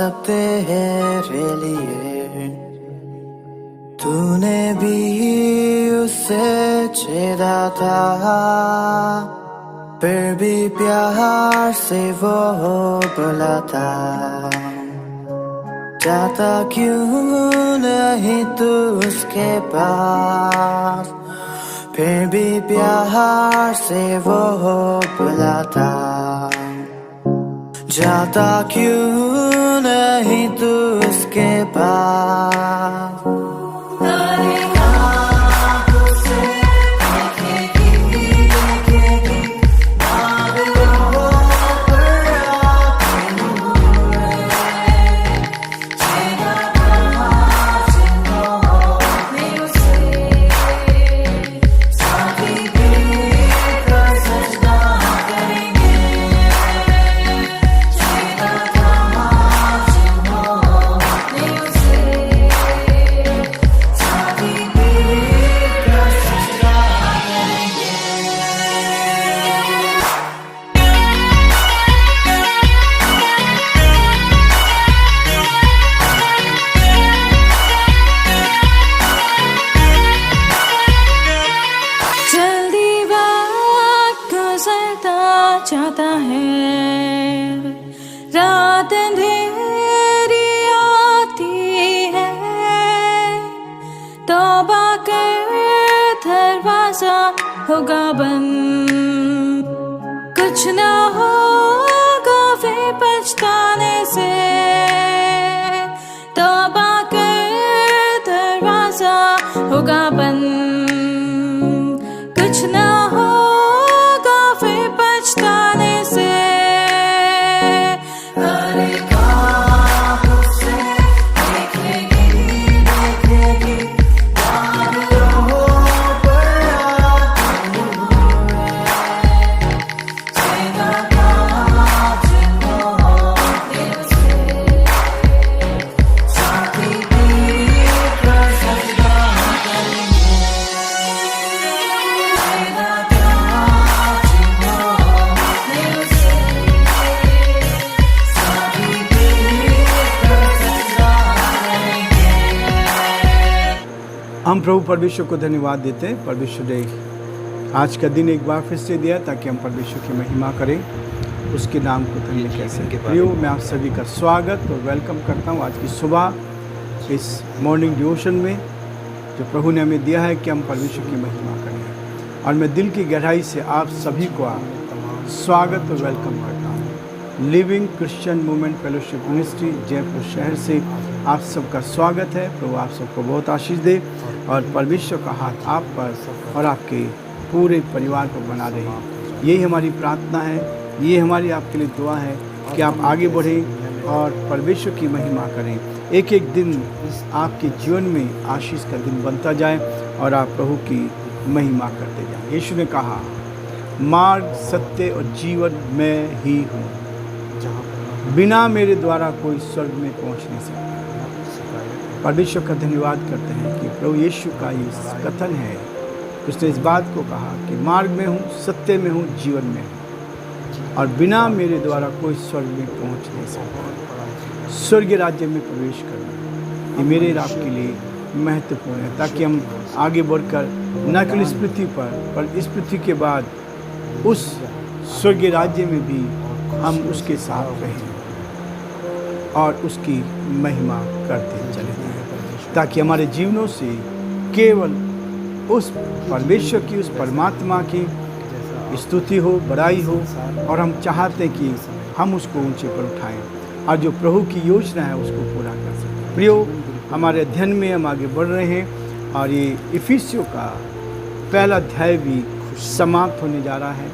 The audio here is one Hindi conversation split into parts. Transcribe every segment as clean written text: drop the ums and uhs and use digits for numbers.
सब तेरे लिए। तूने भी उसे छेड़ा था, फिर भी प्यार से वो बुलाता। जाता क्यों नहीं तू उसके पास, फिर भी प्यार से वो बुलाता। जाता क्यों नहीं तू उसके पास। चाहता है रात अंधेरी आती है, तौबा कर दरवाजा होगा बंद। कुछ ना होगा वे पछताने से, तौबा कर दरवाजा होगा बंद। कुछ ना होगा वे पछताने से। हम प्रभु परमेश्वर को धन्यवाद देते हैं। परमेश्वर ने आज का दिन एक बार फिर से दिया ताकि हम परमेश्वर की महिमा करें, उसके नाम को धन्य कह सकें। प्रियो, मैं आप सभी का स्वागत और वेलकम करता हूँ आज की सुबह इस मॉर्निंग डिवोशन में जो प्रभु ने हमें दिया है कि हम परमेश्वर की महिमा करें। और मैं दिल की गहराई से आप सभी को स्वागत और वेलकम करता हूँ। Living Christian movement fellowship ministry Jaipur शहर से आप सबका स्वागत है। प्रभु आप सबको बहुत आशीष दे और परमेश्वर का हाथ आप पर और आपके पूरे परिवार पर बना रहे। यही हमारी प्रार्थना है, ये हमारी आपके लिए दुआ है कि आप आगे बढ़ें और परमेश्वर की महिमा करें। एक एक दिन आपके जीवन में आशीष का दिन बनता जाए और आप प्रभु की महिमा करते जाएं। यीशु ने कहा, मार्ग सत्य और जीवन मैं ही हूँ, बिना मेरे द्वारा कोई स्वर्ग में पहुँच नहीं सकता। परमेश्वर का धन्यवाद करते हैं कि प्रभु यीशु का ये कथन है। उसने इस बात को कहा कि मार्ग में हूँ, सत्य में हूँ, जीवन में हूँ, और बिना मेरे द्वारा कोई स्वर्ग में पहुँच नहीं सकता। स्वर्ग राज्य में प्रवेश करना ये मेरे और आपके लिए महत्वपूर्ण है, ताकि हम आगे बढ़कर न केवल इस पृथ्वी पर इस पृथ्वी के बाद उस स्वर्ग राज्य में भी हम उसके साथ रहें और उसकी महिमा करते चले जाएं, ताकि हमारे जीवनों से केवल उस परमेश्वर की, उस परमात्मा की स्तुति हो, बड़ाई हो, और हम चाहते हैं कि हम उसको ऊंचे पर उठाएं और जो प्रभु की योजना है उसको पूरा कर सकें। प्रियो, हमारे अध्ययन में हम आगे बढ़ रहे हैं और ये इफिसियों का पहला अध्याय भी समाप्त होने जा रहा है।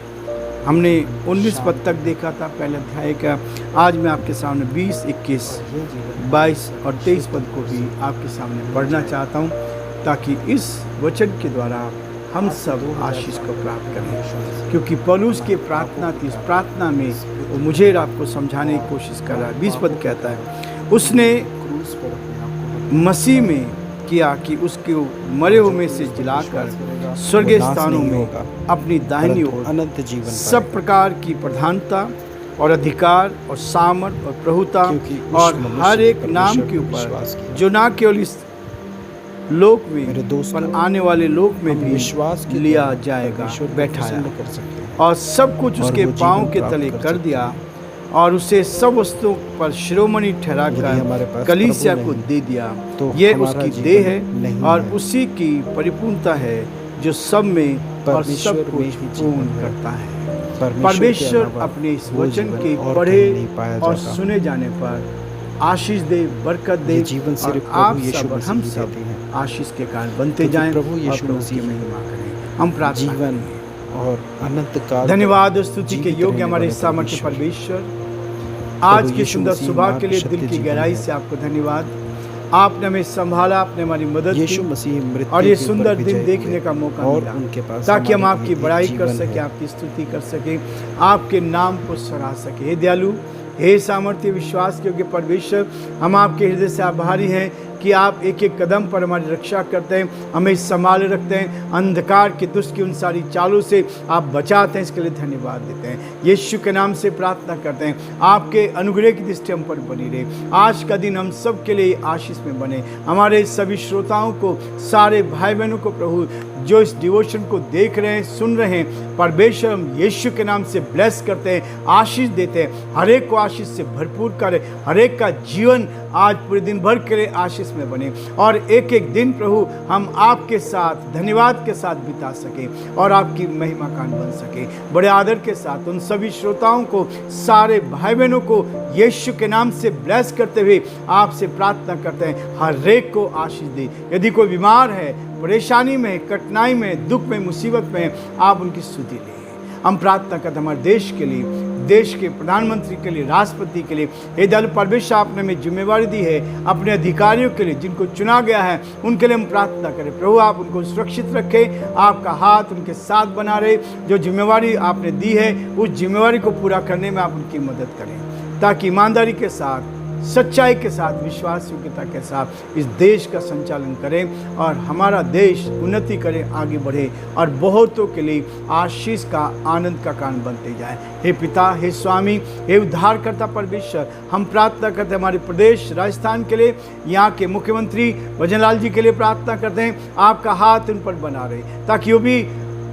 हमने 19 पद तक देखा था पहले अध्याय का। आज मैं आपके सामने 20, 21, 22 और 23 पद को भी आपके सामने पढ़ना चाहता हूँ, ताकि इस वचन के द्वारा हम सब आशीष को प्राप्त करें। क्योंकि पौलुस की प्रार्थना थी, इस प्रार्थना में वो मुझे और आपको समझाने की कोशिश कर रहा है। 20 पद कहता है, उसने मसीह में किया कि उसके मरे हुए में से जिलाकर स्वर्गीय स्थानों में अपनी दाहिनी ओर अनंत जीवन सब प्रकार की प्रधानता और अधिकार और सामर्थ और प्रभुता क्योंकि उस और मनुष्य हर ने एक नाम परमेश्वर के पर विश्वास ऊपर किया। जो ना केवल इस लोक मेरे में दोस्तों, पर आने वाले लोक में हम भी विश्वास के लिया द्वारा जाएगा, परमेश्वर को बैठाया प्रसन्न कर सकते हैं और सब कुछ और उसके वो पाँव जीवन के प्राप्त तले कर कर सकते दिया हैं। और उसे सब वस्तुओं पर शिरोमणि यदि ठहराकर हमारे पास कलीसिया प्रभु को नहीं, दे दिया। तो ये हमारा उसकी जीवन देह है नहीं और है। उसी की परिपूर्णता है जो सब में और परमेश्वर सब में कुछ ही पूर्ण जीवन है। करता है। परमेश्वर के परमेश्वर अलावा अपने इस वो वचन जीवन के और पढ़े कहीं नहीं पाया और जाता। सुने जाने पर आशीष दे, बरकत दे ये जीवन और सिर्फ आप प्रभु यीशु सब और मसीह हम ही सब देते हैं। आशीष के कारण बनते क्योंकि जाएं प्रभु और यीशु प्रभु मसीह की ही महिमा करें। हम प्रार्थना जीवन करेंगे। और अनंत काल धन्यवाद और स्तुति के जीवित योग्य रहने हमारे वाले सामर्थ्य परमेश्वर। परमेश्वर, आज की यीशु सुंदर मसीह सुबह मार्ग, के लिए सत्य, दिल की जीवन गहराई है। से आपको धन्यवाद। आपने हमें संभाला, आपने हमारी मदद यीशु की मसीह मृत्यु और ये के ऊपर सुंदर विजय दिन देखने हुए का मौका और मिला उनके पास ताकि हम हमारे आपकी लिए बड़ाई कर जीवन सके, है। आपकी स्तुति कर सके, आपके नाम को सराह सके। हे दयालु, हे सामर्थ्य विश्वास के योग्य परमेश्वर, हम आपके हृदय से आभारी हैं कि आप एक एक कदम पर हमारी रक्षा करते हैं, हमें संभाले रखते हैं, अंधकार की दुष्ट की उन सारी चालों से आप बचाते हैं। इसके लिए धन्यवाद देते हैं। यीशु के नाम से प्रार्थना करते हैं, आपके अनुग्रह की दृष्टि हम पर बनी रहे। आज का दिन हम सब के लिए आशीष में बने। हमारे सभी श्रोताओं को, सारे भाई बहनों को प्रभु जो इस डिवोशन को देख रहे हैं, सुन रहे हैं, परमेश्वर हम यीशु के नाम से ब्लेस करते हैं, आशीष देते हैं। हर एक को आशीष से भरपूर करे, हर एक का जीवन आज पूरे दिन भर के लिए आशीष में बने और एक एक दिन प्रभु हम आपके साथ धन्यवाद के साथ बिता सके और आपकी महिमा कान बन सके। बड़े आदर के साथ उन सभी श्रोताओं को, सारे भाई बहनों को यीशु के नाम से ब्लेस करते हुए आपसे प्रार्थना करते हैं, हर एक को आशीष दे। यदि कोई बीमार है, परेशानी में, कठिनाई में, दुख में, मुसीबत में, आप उनकी स्तुति लें। हम प्रार्थना करते हैं हमारे देश के लिए, देश के प्रधानमंत्री के लिए, राष्ट्रपति के लिए। हे दयालु परमेश्वर, आपने हमें जिम्मेवारी दी है अपने अधिकारियों के लिए, जिनको चुना गया है उनके लिए हम प्रार्थना करें। प्रभु आप उनको सुरक्षित रखें, आपका हाथ उनके साथ बना रहे। जो जिम्मेवारी आपने दी है उस जिम्मेवारी को पूरा करने में आप उनकी मदद करें, ताकि ईमानदारी के साथ, सच्चाई के साथ, विश्वास योग्यता के साथ इस देश का संचालन करें और हमारा देश उन्नति करे, आगे बढ़े और बहुतों के लिए आशीष का, आनंद का कारण बनते जाए। हे पिता, हे स्वामी, हे उद्धारकर्ता परमेश्वर, हम प्रार्थना करते हैं हमारे प्रदेश राजस्थान के लिए, यहाँ के मुख्यमंत्री भजनलाल जी के लिए प्रार्थना करते हैं, आपका हाथ उन पर बना रहे ताकि वो भी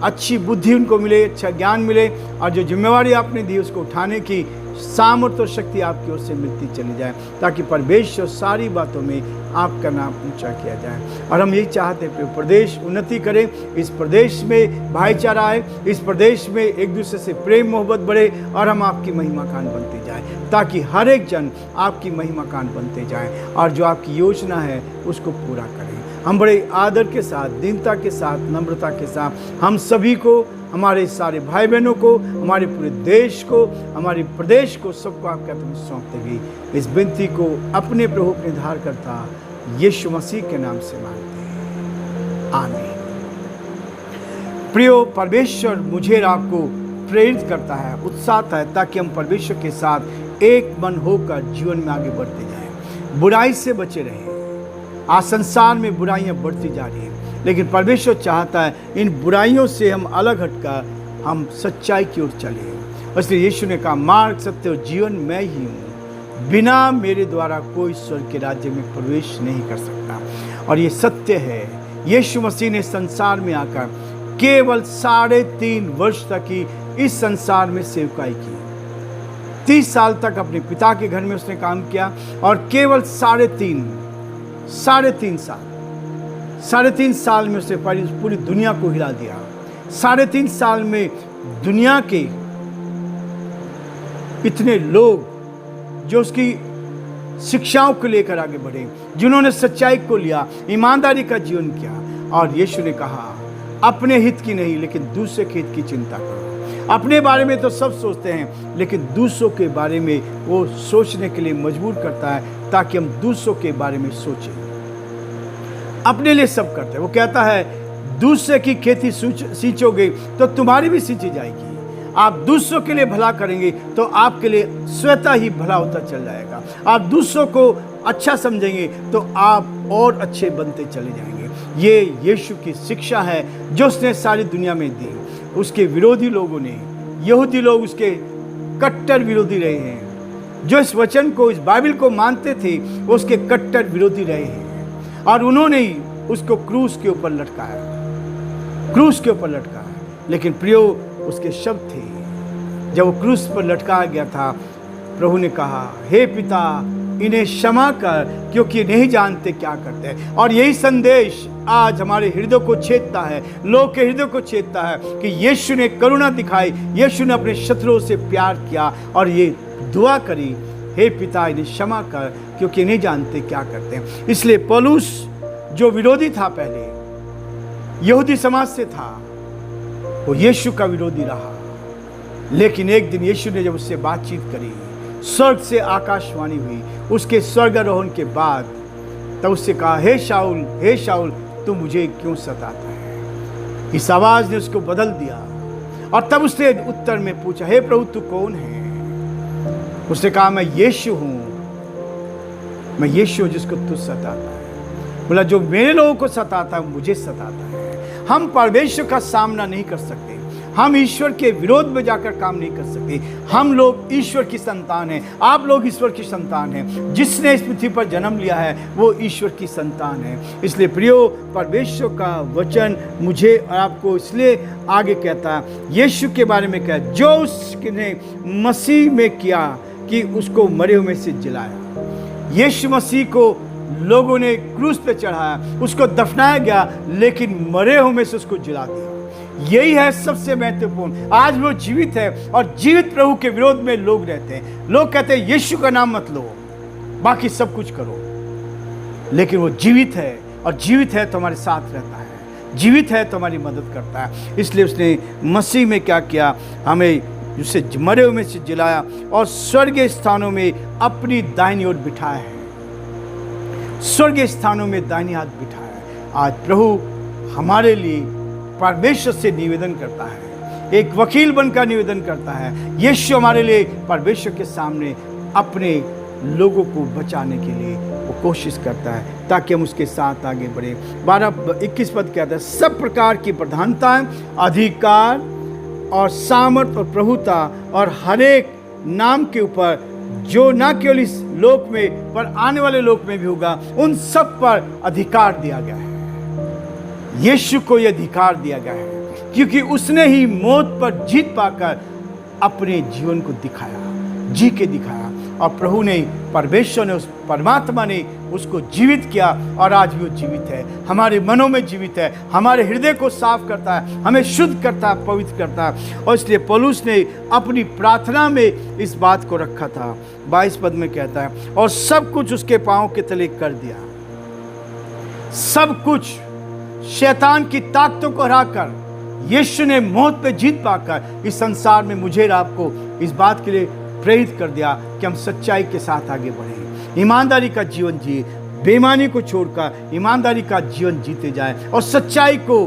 अच्छी बुद्धि उनको मिले, अच्छा ज्ञान मिले और जो जिम्मेवारी आपने दी उसको उठाने की सामर्थ्य और शक्ति आपकी ओर से मिलती चली जाए, ताकि परमेश्वर सारी बातों में आपका नाम ऊंचा किया जाए। और हम यही चाहते हैं प्रदेश उन्नति करे, इस प्रदेश में भाईचारा आए, इस प्रदेश में एक दूसरे से प्रेम मोहब्बत बढ़े और हम आपकी महिमा कान बनते जाए, ताकि हर एक जन आपकी महिमा कान बनते जाए और जो आपकी योजना है उसको पूरा करें। हम बड़े आदर के साथ, दीनता के साथ, नम्रता के साथ हम सभी को, हमारे सारे भाई बहनों को, हमारे पूरे देश को, हमारे प्रदेश को, सबको आपके हाथ में सौंपते हुए इस विनती को अपने प्रभु अपने उद्धारकर्ता यीशु मसीह के नाम से मांगते हैं, आमीन। प्रियो, परमेश्वर मुझे और आपको प्रेरित करता है, उत्साहता है, ताकि हम परमेश्वर के साथ एक मन होकर जीवन में आगे बढ़ते जाएं, बुराई से बचे रहें। आज संसार में बुराइयां बढ़ती जा रही हैं, लेकिन परमेश्वर चाहता है इन बुराइयों से हम अलग हटकर हम सच्चाई की ओर चलें। इसलिए यीशु ने कहा, मार्ग, सत्य और जीवन मैं ही हूँ, बिना मेरे द्वारा कोई स्वर्ग के राज्य में प्रवेश नहीं कर सकता। और ये सत्य है। यीशु मसीह ने संसार में आकर केवल 3.5 वर्ष तक ही इस संसार में सेवकाई की। 30 साल तक अपने पिता के घर में उसने काम किया और केवल 3.5 साल में उसने पूरी दुनिया को हिला दिया। 3.5 साल में दुनिया के इतने लोग जो उसकी शिक्षाओं को लेकर आगे बढ़े, जिन्होंने सच्चाई को लिया, ईमानदारी का जीवन किया। और यीशु ने कहा, अपने हित की नहीं लेकिन दूसरे के हित की चिंता करो। अपने बारे में तो सब सोचते हैं, लेकिन दूसरों के बारे में वो सोचने के लिए मजबूर करता है, ताकि हम दूसरों के बारे में सोचें। अपने लिए सब करते हैं। वो कहता है, दूसरे की खेती सींचोगे तो तुम्हारी भी सींची जाएगी। आप दूसरों के लिए भला करेंगे तो आपके लिए स्वतः ही भला होता चल जाएगा। आप दूसरों को अच्छा समझेंगे तो आप और अच्छे बनते चले जाएंगे। ये यीशु की शिक्षा है जो उसने सारी दुनिया में दी। उसके विरोधी लोगों ने, यहूदी लोग उसके कट्टर विरोधी रहे हैं। जो इस वचन को, इस बाइबल को मानते थे, वो उसके कट्टर विरोधी रहे हैं और उन्होंने ही उसको क्रूस के ऊपर लटकाया, क्रूस के ऊपर लटकाया। लेकिन प्रियो, उसके शब्द थे, जब वो क्रूस पर लटकाया गया था, प्रभु ने कहा, हे पिता, इन्हें क्षमा कर, क्योंकि नहीं जानते क्या करते हैं। और यही संदेश आज हमारे हृदय को छेदता है, लोग के हृदय को छेदता है कि यीशु ने करुणा दिखाई, यीशु ने अपने शत्रुओं से प्यार किया और ये दुआ करी, हे पिता, इन्हें क्षमा कर, क्योंकि नहीं जानते क्या करते हैं। इसलिए पौलुस, जो विरोधी था, पहले यहूदी समाज से था, वो यीशु का विरोधी रहा। लेकिन एक दिन यीशु ने जब उससे बातचीत करी, स्वर्ग से आकाशवाणी हुई, उसके स्वर्गारोहण के बाद, तब उससे कहा, हे शाऊल, हे शाऊल, तू मुझे क्यों सताता है। इस आवाज ने उसको बदल दिया और तब उसने उत्तर में पूछा, हे प्रभु, तू कौन है। उसने कहा, मैं यीशु हूं, मैं यीशु हूं जिसको तू सताता है। बोला, जो मेरे लोगों को सताता है मुझे सताता है। हम परमेश्वर का सामना नहीं कर सकते, हम ईश्वर के विरोध में जाकर काम नहीं कर सकते। हम लोग ईश्वर की संतान हैं, आप लोग ईश्वर की संतान हैं। जिसने इस पृथ्वी पर जन्म लिया है वो ईश्वर की संतान है। इसलिए प्रियो, परमेश्वर का वचन मुझे और आपको इसलिए आगे कहता है, यीशु के बारे में कहता है, जो उसने मसीह में किया कि उसको मरे हुए से जिलाया। यीशु मसीह को लोगों ने क्रूस पे चढ़ाया, उसको दफनाया गया, लेकिन मरे हुए से उसको जिला दिया। यही है सबसे महत्वपूर्ण। आज वो जीवित है और जीवित प्रभु के विरोध में लोग रहते हैं। लोग कहते हैं यीशु का नाम मत लो, बाकी सब कुछ करो, लेकिन वो जीवित है और जीवित है तो हमारे साथ रहता है, जीवित है तो हमारी मदद करता है। इसलिए उसने मसीह में क्या किया, हमें उसे मरे हुए में से जिलाया और स्वर्गीय स्थानों में अपनी दाहिनी ओर बिठाया है। स्वर्गीय स्थानों में दाहिनी हाथ बिठाया है। आज प्रभु हमारे लिए परमेश्वर से निवेदन करता है, एक वकील बनकर निवेदन करता है। यीशु हमारे लिए परमेश्वर के सामने अपने लोगों को बचाने के लिए वो कोशिश करता है, ताकि हम उसके साथ आगे बढ़े। 12-21 पद कहता है, सब प्रकार की प्रधानताएं, अधिकार और सामर्थ और प्रभुता और हरेक नाम के ऊपर, जो न केवल इस लोक में पर आने वाले लोक में भी होगा, उन सब पर अधिकार दिया गया है। यीशु को यह अधिकार दिया गया है क्योंकि उसने ही मौत पर जीत पाकर अपने जीवन को दिखाया, जी के दिखाया। और प्रभु ने, परमेश्वर ने, उस परमात्मा ने उसको जीवित किया और आज भी वो जीवित है, हमारे मनों में जीवित है, हमारे हृदय को साफ करता है, हमें शुद्ध करता है, पवित्र करता है। और इसलिए पौलुस ने अपनी प्रार्थना में इस बात को रखा था। 22 पद में कहता है, और सब कुछ उसके पांव के तले कर दिया। सब कुछ, शैतान की ताकतों को हराकर यीशु ने मौत पे जीत पाकर इस संसार में मुझे और आपको इस बात के लिए प्रेरित कर दिया कि हम सच्चाई के साथ आगे बढ़ें, ईमानदारी का जीवन जिए, बेईमानी को छोड़कर ईमानदारी का जीवन जीते जाए और सच्चाई को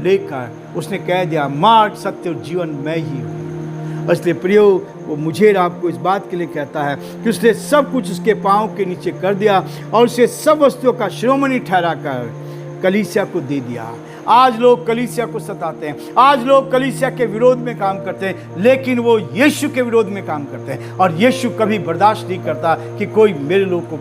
लेकर उसने कह दिया, मार्ग, सत्य और जीवन मैं ही हूँ। इसलिए प्रियो, वो मुझे और आपको इस बात के लिए कहता है कि उसने सब कुछ उसके पाँव के नीचे कर दिया और उसे सब वस्तुओं का शिरोमणि ठहरा कर कलीसिया को दे दिया। आज लोग कलीसिया को सताते हैं, आज लोग कलीसिया के विरोध में काम करते हैं, लेकिन वो यीशु के विरोध में काम करते हैं। और यीशु कभी बर्दाश्त नहीं करता कि कोई मेरे लोग को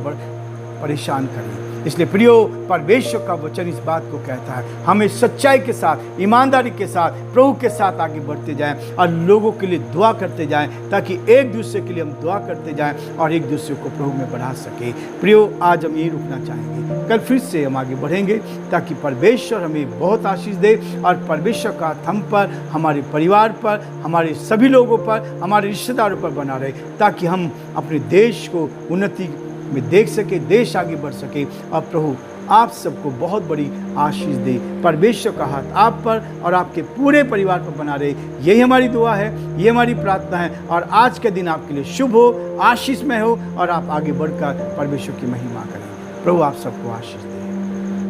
परेशान करे। इसलिए प्रियो, परमेश्वर का वचन इस बात को कहता है, हमें सच्चाई के साथ, ईमानदारी के साथ, प्रभु के साथ आगे बढ़ते जाएं और लोगों के लिए दुआ करते जाएं, ताकि एक दूसरे के लिए हम दुआ करते जाएं और एक दूसरे को प्रभु में बढ़ा सके। प्रियो, आज हम यही रुकना चाहेंगे, कल फिर से हम आगे बढ़ेंगे, ताकि परमेश्वर हमें बहुत आशीष दे और परमेश्वर का हम पर, हमारे परिवार पर, हमारे सभी लोगों पर, हमारे रिश्तेदारों पर बना रहे, ताकि हम अपने देश को उन्नति में देख सके, देश आगे बढ़ सके। और प्रभु आप सबको बहुत बड़ी आशीष दे। परमेश्वर का हाथ आप पर और आपके पूरे परिवार पर बना रहे, यही हमारी दुआ है, ये हमारी प्रार्थना है। और आज के दिन आपके लिए शुभ हो, आशीषमय हो और आप आगे बढ़कर परमेश्वर की महिमा करें। प्रभु आप सबको आशीष दे।